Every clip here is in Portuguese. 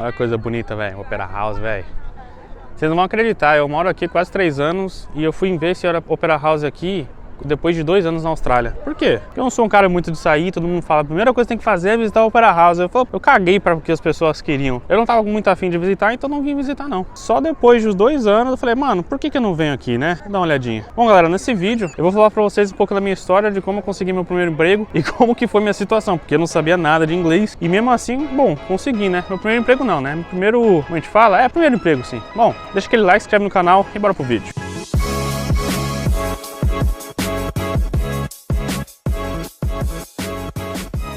Olha que coisa bonita, velho. Opera House, velho. Vocês não vão acreditar, eu moro aqui quase 3 anos e eu fui ver esse Opera House aqui depois de 2 anos na Austrália. Por quê? Porque eu não sou um cara muito de sair, todo mundo fala, a primeira coisa que tem que fazer é visitar o Opera House. Eu caguei para o que as pessoas queriam. Eu não tava muito afim de visitar, então não vim visitar não. Só depois dos 2 anos eu falei, mano, por que eu não venho aqui, né? Dá uma olhadinha. Bom, galera, nesse vídeo eu vou falar para vocês um pouco da minha história, de como eu consegui meu primeiro emprego e como que foi minha situação, porque eu não sabia nada de inglês e mesmo assim, bom, consegui, né? Meu primeiro emprego não, né? Meu primeiro, como a gente fala, primeiro emprego sim. Bom, deixa aquele like, se inscreve no canal e bora pro vídeo.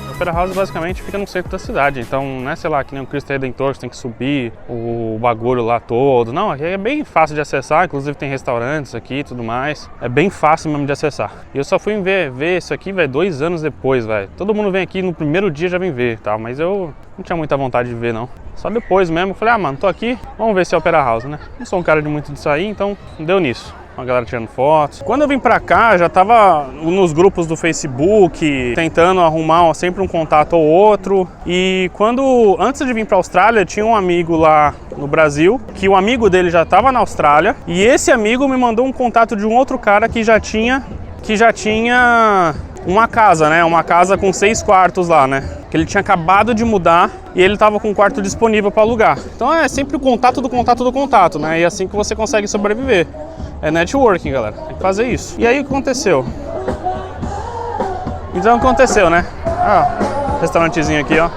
O Opera House basicamente fica no centro da cidade, então não é, sei lá, que nem o Cristo Redentor, você tem que subir o bagulho lá todo. Não, aqui é bem fácil de acessar, inclusive tem restaurantes aqui e tudo mais. É bem fácil mesmo de acessar. E eu só fui ver isso aqui, velho, 2 anos depois, velho. Todo mundo vem aqui no primeiro dia já vem ver, tal, mas eu não tinha muita vontade de ver, não. Só depois mesmo, falei, mano, tô aqui, vamos ver se é Opera House, né? Não sou um cara de muito de sair, então deu nisso. Uma galera tirando fotos. Quando eu vim pra cá, já tava nos grupos do Facebook, tentando arrumar sempre um contato ou outro. E antes de vir pra Austrália, tinha um amigo lá no Brasil, que o amigo dele já tava na Austrália. E esse amigo me mandou um contato de um outro cara que já tinha uma casa, né? Uma casa com 6 quartos lá, né? Que ele tinha acabado de mudar e ele tava com um quarto disponível para alugar. Então é sempre o contato do contato do contato, né? E é assim que você consegue sobreviver. É networking, galera. Tem que fazer isso. E aí o que aconteceu? Então o que aconteceu, né? Restaurantezinho aqui, ó.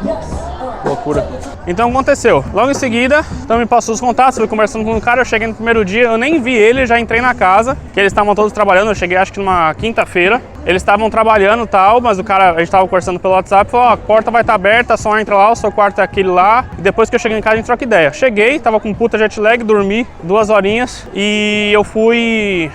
Loucura. Então aconteceu, logo em seguida, então me passou os contatos, fui conversando com o cara, eu cheguei no primeiro dia, eu nem vi ele, já entrei na casa, que eles estavam todos trabalhando, eu cheguei acho que numa quinta-feira, eles estavam trabalhando e tal, mas a gente tava conversando pelo WhatsApp, falou, a porta vai estar aberta, só entra lá, o seu quarto é aquele lá, e depois que eu cheguei em casa a gente troca ideia. Cheguei, tava com puta jet lag, dormi 2 horinhas, e eu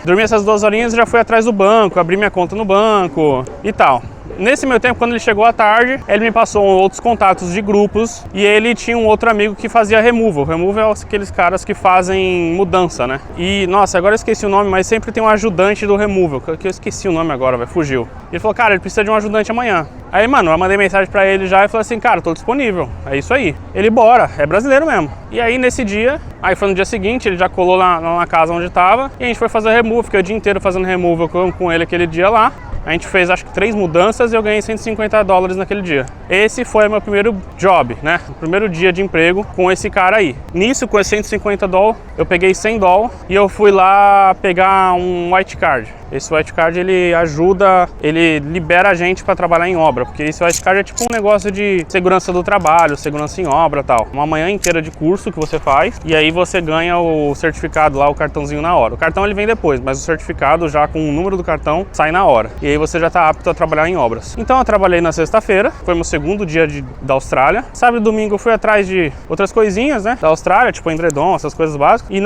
dormi essas 2 horinhas e já fui atrás do banco, abri minha conta no banco e tal. Nesse meio tempo, quando ele chegou à tarde, ele me passou outros contatos de grupos e ele tinha um outro amigo que fazia removal. Removal é aqueles caras que fazem mudança, né? E, nossa, agora eu esqueci o nome, mas sempre tem um ajudante do removal, que eu esqueci o nome agora, fugiu. Ele falou, cara, ele precisa de um ajudante amanhã. Aí, mano, eu mandei mensagem pra ele já e falei assim, cara, tô disponível, é isso aí. Ele, bora, é brasileiro mesmo. E aí, nesse dia, aí foi no dia seguinte, ele já colou lá na casa onde tava e a gente foi fazer removal, fiquei o dia inteiro fazendo removal com ele aquele dia lá. A gente fez acho que 3 mudanças e eu ganhei $150 naquele dia. Esse foi meu primeiro job, né? O primeiro dia de emprego com esse cara aí. Nisso, com esse $150, eu peguei $100 e eu fui lá pegar um white card. Esse white card ele libera a gente para trabalhar em obra, porque esse white card é tipo um negócio de segurança do trabalho, segurança em obra e tal. Uma manhã inteira de curso que você faz e aí você ganha o certificado lá, o cartãozinho na hora. O cartão ele vem depois, mas o certificado já com o número do cartão sai na hora. E aí você já tá apto a trabalhar em obras. Então eu trabalhei na sexta-feira, foi meu segundo dia da Austrália. Sábado e domingo eu fui atrás de outras coisinhas, né, da Austrália, tipo edredom, essas coisas básicas. E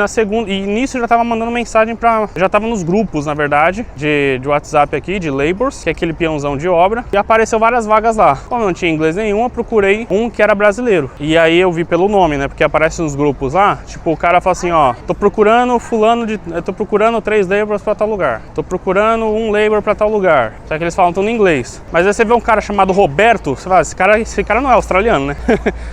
nisso eu já tava mandando mensagem já tava nos grupos, na verdade, de WhatsApp aqui, de Labours, que é aquele peãozão de obra, e apareceu várias vagas lá. Como eu não tinha inglês nenhum, eu procurei um que era brasileiro. E aí eu vi pelo nome, né, porque aparece nos grupos lá, tipo, o cara fala assim, ó, tô procurando 3 Labours pra tal lugar, tô procurando um Labor pra tal lugar. Só que eles falam tudo em inglês. Mas aí você vê um cara chamado Roberto, você fala, esse cara não é australiano, né?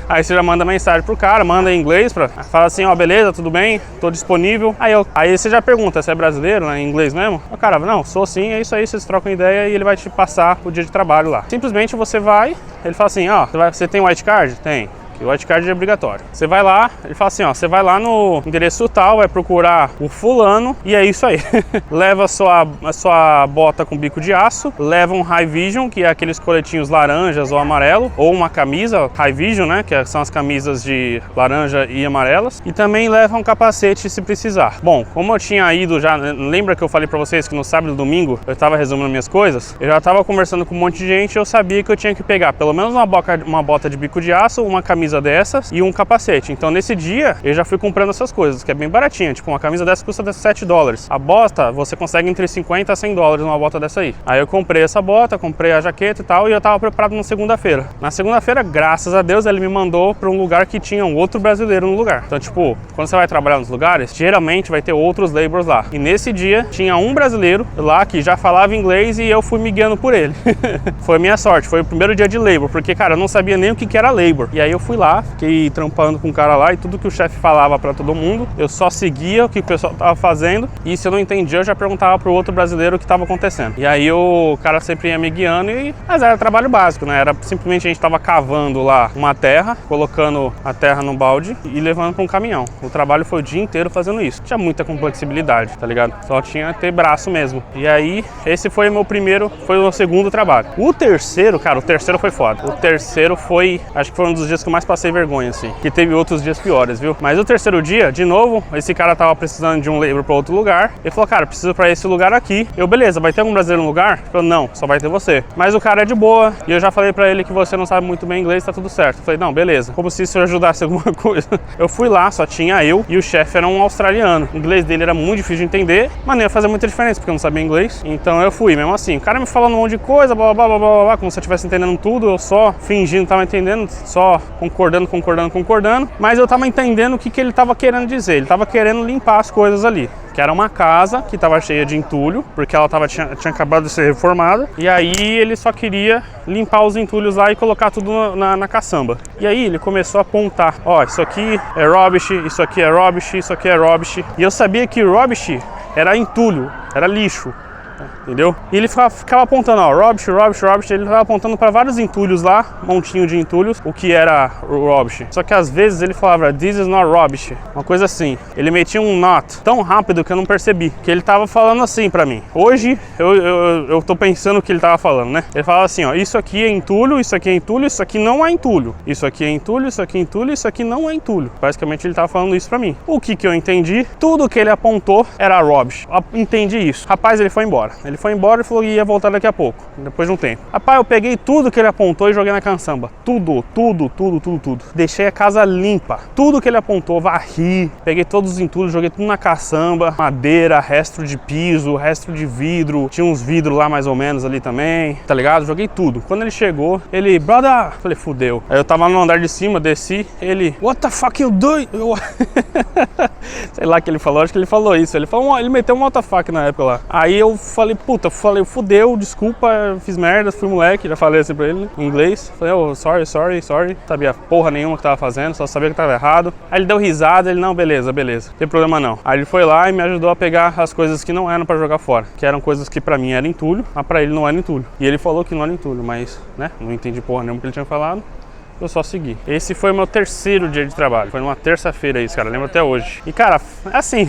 Aí você já manda mensagem pro cara, manda em inglês, fala assim, ó, beleza, tudo bem, tô disponível. Aí você já pergunta se é brasileiro, né, em inglês mesmo. O cara, não, sou sim, é isso aí, vocês trocam ideia e ele vai te passar o dia de trabalho lá. Simplesmente você vai, ele fala assim, ó, você tem white card? Tem. O white card é obrigatório. Você vai lá, ele fala assim, ó, você vai lá no endereço tal, vai procurar o fulano e é isso aí. Leva a sua bota com bico de aço, leva um High Vision, que é aqueles coletinhos laranjas ou amarelo, ou uma camisa High Vision, né, que são as camisas de laranja e amarelas, e também leva um capacete se precisar. Bom, como eu tinha ido já, lembra que eu falei pra vocês que no sábado e domingo eu tava resumindo minhas coisas? Eu já tava conversando com um monte de gente e eu sabia que eu tinha que pegar pelo menos uma bota de bico de aço, uma camisa dessas e um capacete. Então nesse dia eu já fui comprando essas coisas, que é bem baratinha, tipo uma camisa dessa custa $7. A bota você consegue entre $50 a $100 numa bota dessa aí. Aí eu comprei essa bota, comprei a jaqueta e tal, e eu tava preparado na segunda-feira. Na segunda-feira, graças a Deus, ele me mandou para um lugar que tinha um outro brasileiro no lugar. Então tipo, quando você vai trabalhar nos lugares, geralmente vai ter outros laborers lá. E nesse dia tinha um brasileiro lá que já falava inglês e eu fui me guiando por ele. Foi minha sorte, foi o primeiro dia de labor, porque cara, eu não sabia nem o que era labor. E aí eu fui fui lá, fiquei trampando com o cara lá e tudo que o chefe falava pra todo mundo, eu só seguia o que o pessoal tava fazendo e se eu não entendia, eu já perguntava pro outro brasileiro o que tava acontecendo. E aí o cara sempre ia me guiando mas era trabalho básico, né? Era simplesmente a gente tava cavando lá uma terra, colocando a terra no balde e levando pra um caminhão. O trabalho foi o dia inteiro fazendo isso. Tinha muita complexibilidade, tá ligado? Só tinha que ter braço mesmo. E aí, esse foi o meu segundo trabalho. O terceiro, cara, o terceiro foi foda. O terceiro foi, acho que foi um dos dias que eu mais passei vergonha, assim. Que teve outros dias piores, viu? Mas o terceiro dia, de novo, esse cara tava precisando de um labor pra outro lugar. Ele falou, cara, preciso pra esse lugar aqui. Eu, beleza, vai ter algum brasileiro no lugar? Ele falou, não, só vai ter você. Mas o cara é de boa. E eu já falei pra ele que você não sabe muito bem inglês, tá tudo certo. Eu falei, não, beleza. Como se isso ajudasse alguma coisa. Eu fui lá, só tinha eu e o chefe era um australiano. O inglês dele era muito difícil de entender, mas não ia fazer muita diferença, porque eu não sabia inglês. Então eu fui, mesmo assim. O cara me falando um monte de coisa, blá, blá, blá, blá, blá, como se eu estivesse entendendo tudo. Eu só fingindo que tava entendendo, só concordando. Mas eu tava entendendo o que ele tava querendo dizer. Ele tava querendo limpar as coisas ali. Que era uma casa que estava cheia de entulho, porque ela tinha acabado de ser reformada. E aí ele só queria limpar os entulhos lá e colocar tudo na caçamba. E aí ele começou a apontar, ó, isso aqui é rubbish, isso aqui é rubbish, isso aqui é rubbish. E eu sabia que rubbish era entulho, era lixo. Entendeu? E ele ficava apontando, ó, rubbish, rubbish, rubbish. Ele ficava apontando para vários entulhos lá, montinho de entulhos, o que era rubbish. Só que às vezes ele falava, this is not rubbish, uma coisa assim. Ele metia um not tão rápido que eu não percebi, que ele tava falando assim pra mim. Hoje eu tô pensando o que ele tava falando, né? Ele falava assim, ó, isso aqui é entulho, isso aqui é entulho, isso aqui não é entulho. Isso aqui é entulho, isso aqui é entulho, isso aqui não é entulho. Basicamente ele tava falando isso pra mim. O que eu entendi? Tudo que ele apontou era rubbish. Eu entendi isso. Rapaz, ele foi embora. Ele foi embora e falou que ia voltar daqui a pouco, depois de um tempo. Rapaz, eu peguei tudo que ele apontou e joguei na caçamba. Tudo. Deixei a casa limpa. Tudo que ele apontou, varri. Peguei todos os entulhos, joguei tudo na caçamba. Madeira, resto de piso, resto de vidro. Tinha uns vidros lá mais ou menos ali também, tá ligado? Joguei tudo. Quando ele chegou, ele, brother, falei, fudeu. Aí eu tava no andar de cima, desci, ele, what the fuck you doing? Sei lá o que ele falou, acho que ele falou isso. Ele meteu um what the fuck na época lá. Aí eu falei, puta, fudeu, desculpa, fiz merda, fui moleque, já falei assim pra ele, em inglês. Falei, oh, sorry. Sabia porra nenhuma que tava fazendo, só sabia que tava errado. Aí ele deu risada, ele, não, beleza, não tem problema não. Aí ele foi lá e me ajudou a pegar as coisas que não eram pra jogar fora, que eram coisas que pra mim era entulho, mas pra ele não era entulho. E ele falou que não era entulho, mas, né, não entendi porra nenhuma que ele tinha falado. Eu só segui. Esse foi o meu terceiro dia de trabalho. Foi numa terça-feira isso, cara. Lembro até hoje. E, cara, assim,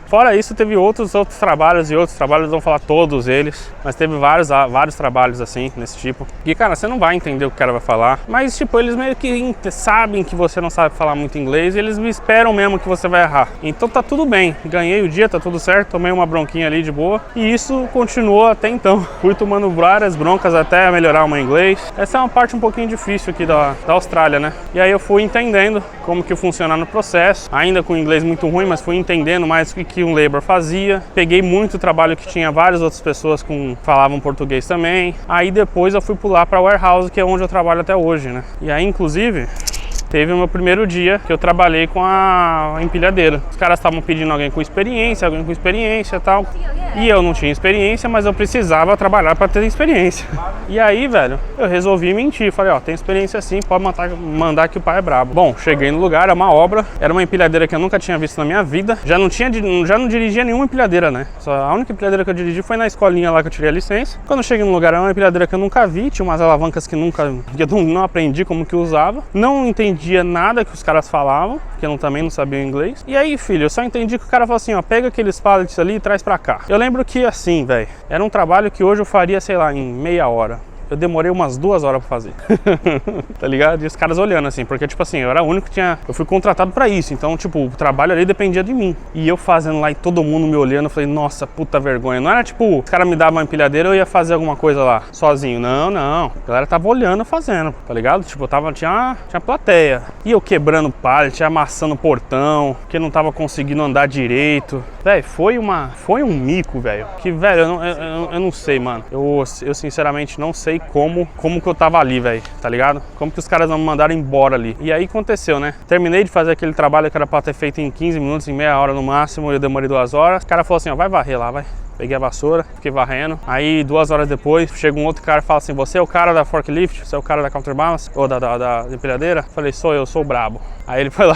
fora isso, teve outros trabalhos e outros trabalhos. Vão falar todos eles. Mas teve vários trabalhos, assim, nesse tipo. E, cara, você não vai entender o que o cara vai falar. Mas, tipo, eles meio que sabem que você não sabe falar muito inglês. E eles me esperam mesmo que você vai errar. Então, tá tudo bem. Ganhei o dia, tá tudo certo. Tomei uma bronquinha ali de boa. E isso continuou até então. Fui tomando várias broncas até melhorar o meu inglês. Essa é uma parte um pouquinho difícil aqui da Austrália, né? E aí eu fui entendendo como que funciona no processo, ainda com inglês muito ruim, mas fui entendendo mais o que um labor fazia. Peguei muito trabalho que tinha várias outras pessoas que falavam português também. Aí depois eu fui pular para warehouse, que é onde eu trabalho até hoje, né? E aí, inclusive, teve o meu primeiro dia que eu trabalhei com a empilhadeira. Os caras estavam pedindo alguém com experiência e tal. E eu não tinha experiência, mas eu precisava trabalhar para ter experiência. E aí, velho, eu resolvi mentir. Falei, ó, tem experiência sim, pode mandar que o pai é brabo. Bom, cheguei no lugar, era uma obra. Era uma empilhadeira que eu nunca tinha visto na minha vida. Já não dirigia nenhuma empilhadeira, né? A única empilhadeira que eu dirigi foi na escolinha lá que eu tirei a licença. Quando eu cheguei no lugar, era uma empilhadeira que eu nunca vi. Tinha umas alavancas que eu não aprendi como que usava. Não entendia nada que os caras falavam, porque eu também não sabia inglês. E aí, filho, eu só entendi que o cara falou assim, ó, pega aqueles pallets ali e traz pra cá. Eu lembro que, assim, velho, era um trabalho que hoje eu faria, sei lá, em meia hora. Eu demorei umas 2 horas pra fazer. Tá ligado? E os caras olhando assim, porque tipo assim, eu era o único que tinha... Eu fui contratado pra isso, então tipo, o trabalho ali dependia de mim. E eu fazendo lá e todo mundo me olhando, eu falei, nossa, puta vergonha. Não era tipo, os caras me davam uma empilhadeira e eu ia fazer alguma coisa lá, sozinho. Não. A galera tava olhando, fazendo, tá ligado? Tipo, tinha uma plateia. E eu quebrando pallet, amassando portão, que não tava conseguindo andar direito. Velho, foi um mico, velho. Que, velho, eu não sei, mano. Eu sinceramente não sei como que eu tava ali, velho, tá ligado? Como que os caras não me mandaram embora ali. E aí aconteceu, né? Terminei de fazer aquele trabalho que era pra ter feito em 15 minutos, em meia hora no máximo, eu demorei 2 horas. O cara falou assim, ó, vai varrer lá, vai. Peguei a vassoura, fiquei varrendo. Aí 2 horas depois, chega um outro cara e fala assim: você é o cara da forklift? Você é o cara da counterbalance? Ou da empilhadeira? Falei: sou eu, sou o brabo. Aí ele foi lá,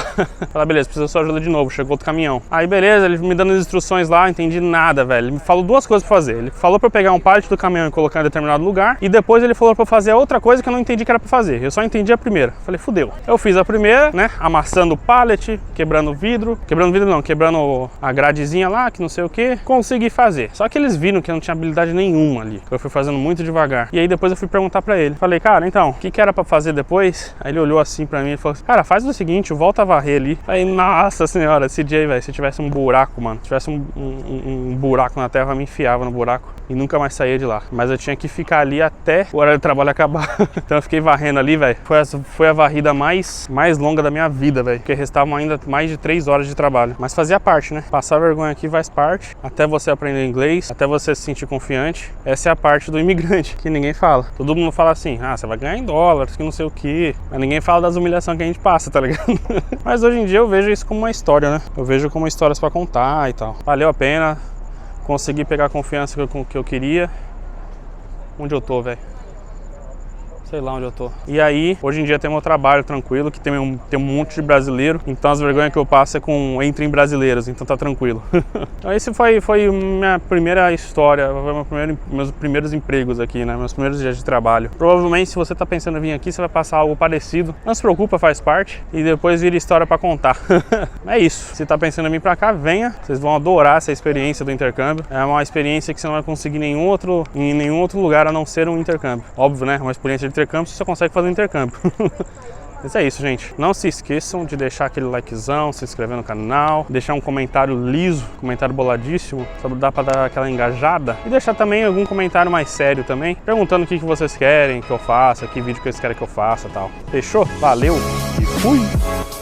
falou: beleza, precisa da sua ajuda de novo. Chegou outro caminhão. Aí beleza, ele me dando as instruções lá, não entendi nada, velho. Ele me falou 2 coisas pra fazer. Ele falou pra eu pegar um pallet do caminhão e colocar em determinado lugar. E depois ele falou pra eu fazer outra coisa que eu não entendi que era pra fazer. Eu só entendi a primeira. Falei: fudeu. Eu fiz a primeira, né? Amassando o pallet, quebrando o vidro. Quebrando o vidro não, quebrando a gradezinha lá, que não sei o que. Consegui fazer. Só que eles viram que eu não tinha habilidade nenhuma ali. Eu fui fazendo muito devagar. E aí depois eu fui perguntar pra ele. Falei: cara, então, o que era pra fazer depois? Aí ele olhou assim pra mim e falou: cara, faz o seguinte, volta a varrer ali. Aí, nossa senhora, esse dia aí, velho, se tivesse um buraco, mano, se tivesse um buraco na terra, eu me enfiava no buraco e nunca mais saía de lá. Mas eu tinha que ficar ali até o horário de trabalho acabar. Então eu fiquei varrendo ali, velho. Foi a varrida mais longa da minha vida, velho. Porque restavam ainda mais de 3 horas de trabalho. Mas fazia parte, né? Passar vergonha aqui faz parte. Até você aprender inglês, até você se sentir confiante. Essa é a parte do imigrante, que ninguém fala. Todo mundo fala assim: ah, você vai ganhar em dólares, que não sei o que. Mas ninguém fala das humilhações que a gente passa, tá ligado? Mas hoje em dia eu vejo isso como uma história, né? Eu vejo como histórias pra contar e tal. Valeu a pena. Consegui pegar a confiança que eu queria. Onde eu tô, velho? Sei lá onde eu tô. E aí, hoje em dia tem meu trabalho tranquilo, que tem um monte de brasileiro. Então as vergonhas que eu passo é entre brasileiros, então tá tranquilo. Então esse foi minha primeira história, meus primeiros empregos aqui, né? Meus primeiros dias de trabalho. Provavelmente se você tá pensando em vir aqui, você vai passar algo parecido. Não se preocupa, faz parte. E depois vira história pra contar. É isso. Se tá pensando em vir pra cá, venha. Vocês vão adorar essa experiência do intercâmbio. É uma experiência que você não vai conseguir em nenhum outro lugar a não ser um intercâmbio. Óbvio, né? Uma experiência de intercâmbio, você só consegue fazer um intercâmbio. Mas é isso, gente. Não se esqueçam de deixar aquele likezão, se inscrever no canal, deixar um comentário liso, comentário boladíssimo, só dá pra dar aquela engajada. E deixar também algum comentário mais sério também, perguntando o que vocês querem que eu faça, que vídeo que vocês querem que eu faça e tal. Fechou? Valeu e fui!